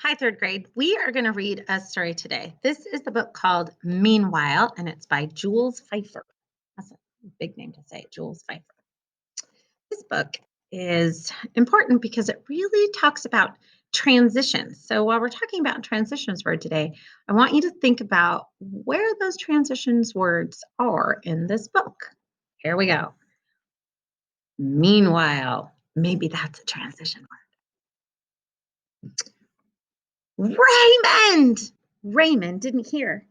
Hi, third grade. We are going to read a story today. This is the book called Meanwhile, and it's by Jules Feiffer. That's a big name to say, Jules Feiffer. This book is important because it really talks about transitions. So while we're talking about transitions for today, I want you to think about where those transitions words are in this book. Here we go. Meanwhile, maybe that's a transition word. Raymond! Raymond didn't hear.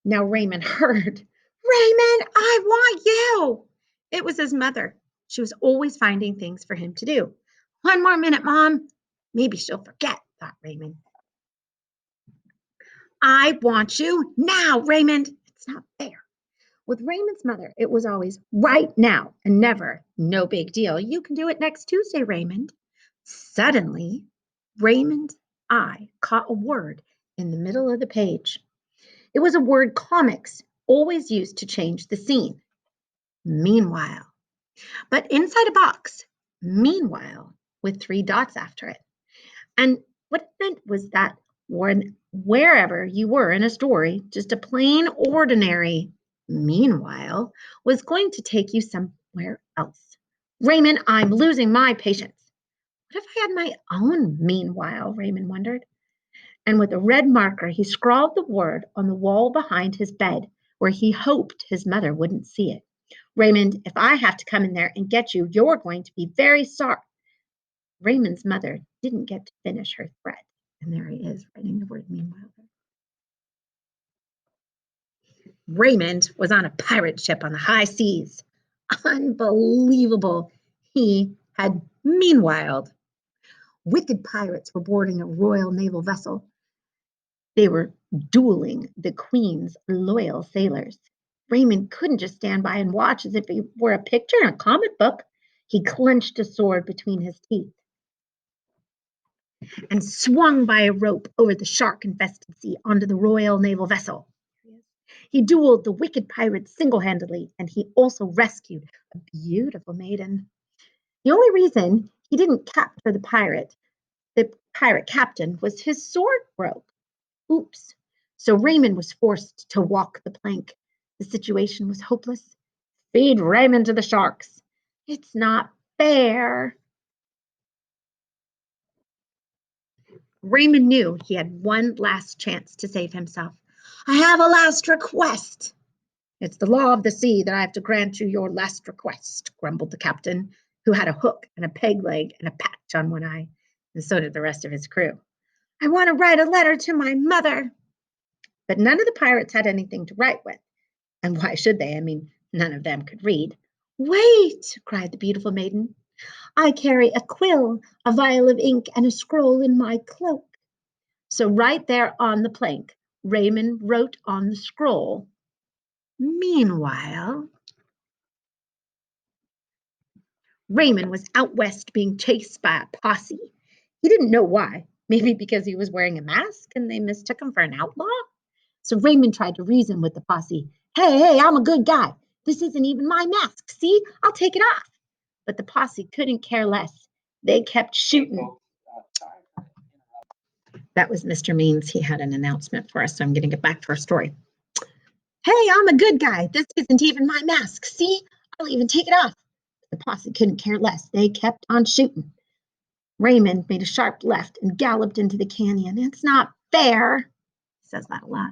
Now Raymond heard. Raymond, I want you. It was his mother. She was always finding things for him to do. One more minute, Mom. Maybe she'll forget, thought Raymond. I want you now, Raymond. It's not fair. With Raymond's mother, it was always right now and never no big deal. You can do it next Tuesday, Raymond. Suddenly, Raymond's eye caught a word in the middle of the page. It was a word comics always used to change the scene. Meanwhile. But inside a box, meanwhile, with 3 dots after it. And what it meant was that wherever you were in a story, just a plain, ordinary meanwhile was going to take you somewhere else. Raymond, I'm losing my patience. What if I had my own meanwhile? Raymond wondered. And with a red marker, he scrawled the word on the wall behind his bed, where he hoped his mother wouldn't see it. Raymond, if I have to come in there and get you, you're going to be very sorry. Raymond's mother didn't get to finish her threat. And there he is, writing the word meanwhile. Raymond was on a pirate ship on the high seas. Unbelievable. He had meanwhile. Wicked pirates were boarding a Royal Naval vessel. They were dueling the Queen's loyal sailors. Raymond couldn't just stand by and watch as if he were a picture in a comic book. He clenched a sword between his teeth and swung by a rope over the shark-infested sea onto the Royal Naval vessel. He dueled the wicked pirates single-handedly, and he also rescued a beautiful maiden. The only reason he didn't capture the pirate captain, was his sword broke. Oops. So Raymond was forced to walk the plank. The situation was hopeless. Feed Raymond to the sharks. It's not fair. Raymond knew he had one last chance to save himself. I have a last request. It's the law of the sea that I have to grant you your last request, grumbled the captain, who had a hook and a peg leg and a patch on one eye, and so did the rest of his crew. I want to write a letter to my mother. But none of the pirates had anything to write with. And why should they? I mean, none of them could read. Wait, cried the beautiful maiden. I carry a quill, a vial of ink, and a scroll in my cloak. So right there on the plank, Raymond wrote on the scroll, Meanwhile. Raymond was out west being chased by a posse. He didn't know why. Maybe because he was wearing a mask and they mistook him for an outlaw? So Raymond tried to reason with the posse. Hey, I'm a good guy. This isn't even my mask. See, I'll take it off. But the posse couldn't care less. They kept shooting. That was Mr. Means. He had an announcement for us, so I'm going to get back to our story. Hey, I'm a good guy. This isn't even my mask. See, I'll even take it off. The posse couldn't care less. They kept on shooting. Raymond made a sharp left and galloped into the canyon. It's not fair. He says that a lot.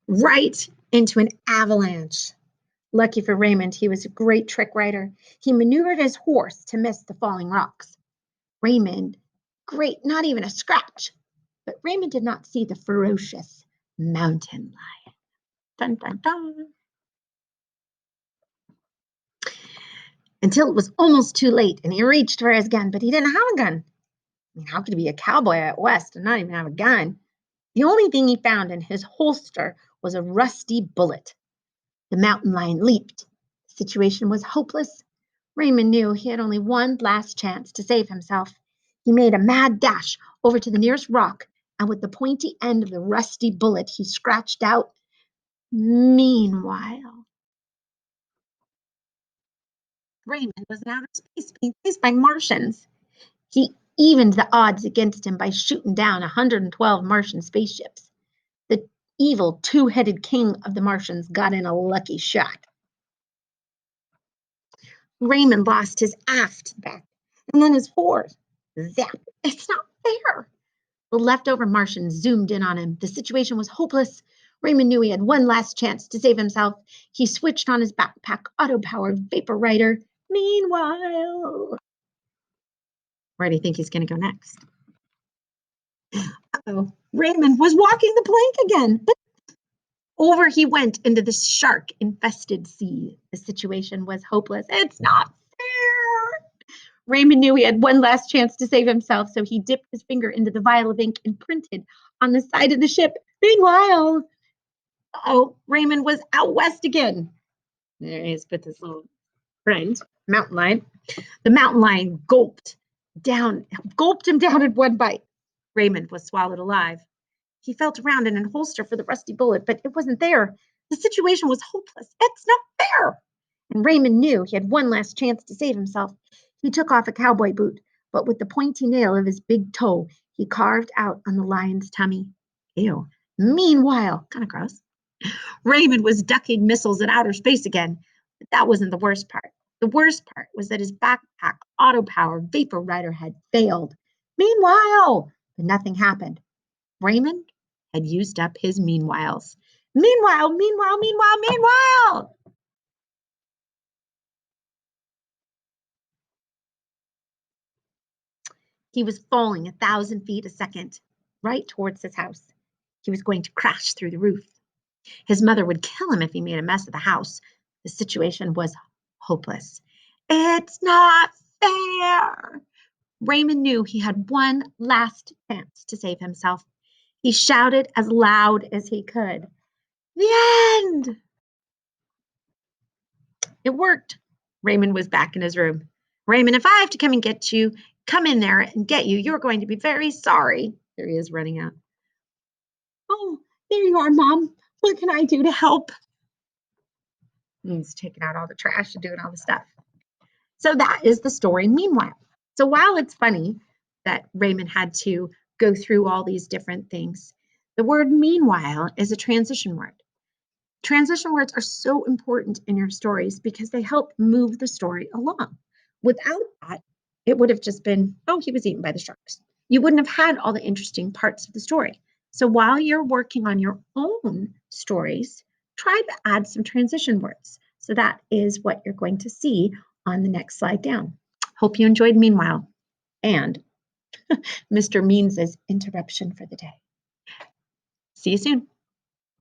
Right into an avalanche. Lucky for Raymond, he was a great trick rider. He maneuvered his horse to miss the falling rocks. Raymond, great, not even a scratch. But Raymond did not see the ferocious mountain lion. Dun, dun, dun. Until it was almost too late and he reached for his gun, but he didn't have a gun. I mean, how could he be a cowboy out west and not even have a gun? The only thing he found in his holster was a rusty bullet. The mountain lion leaped. The situation was hopeless. Raymond knew he had only one last chance to save himself. He made a mad dash over to the nearest rock, and with the pointy end of the rusty bullet, he scratched out, Meanwhile. Raymond was in outer space being chased by Martians. He evened the odds against him by shooting down 112 Martian spaceships. The evil two-headed king of the Martians got in a lucky shot. Raymond lost his aft back and then his fore. Zap! It's not fair. The leftover Martian zoomed in on him. The situation was hopeless. Raymond knew he had one last chance to save himself. He switched on his backpack, auto-powered Vapor Rider. Meanwhile, where do you think he's going to go next? Uh-oh. Raymond was walking the plank again, but over he went into the shark-infested sea. The situation was hopeless. It's not fair. Raymond knew he had one last chance to save himself, so he dipped his finger into the vial of ink and printed on the side of the ship. Meanwhile, Raymond was out west again. There he is with his little friend, mountain lion. The mountain lion gulped him down in one bite. Raymond was swallowed alive. He felt around in a holster for the rusty bullet, but it wasn't there. The situation was hopeless. It's not fair. And Raymond knew he had one last chance to save himself. He took off a cowboy boot, but with the pointy nail of his big toe, he carved out on the lion's tummy. Ew. Meanwhile, kind of gross, Raymond was ducking missiles in outer space again. But that wasn't the worst part. The worst part was that his backpack auto-powered Vapor Rider had failed. Meanwhile, but nothing happened. Raymond had used up his meanwhiles. Meanwhile. He was falling 1,000 feet a second, right towards his house. He was going to crash through the roof. His mother would kill him if he made a mess of the house. The situation was hopeless. It's not fair. Raymond knew he had one last chance to save himself. He shouted as loud as he could. The end! It worked. Raymond was back in his room. Raymond, if I have to come in there and get you, you're going to be very sorry. There he is running out. Oh, there you are, Mom. What can I do to help? He's taking out all the trash and doing all the stuff. So that is the story, Meanwhile. So while it's funny that Raymond had to go through all these different things, the word meanwhile is a transition word. Transition words are so important in your stories because they help move the story along. Without that, it would have just been, oh, he was eaten by the sharks. You wouldn't have had all the interesting parts of the story. So while you're working on your own stories, try to add some transition words. So that is what you're going to see on the next slide down. Hope you enjoyed Meanwhile and Mr. Means' interruption for the day. See you soon.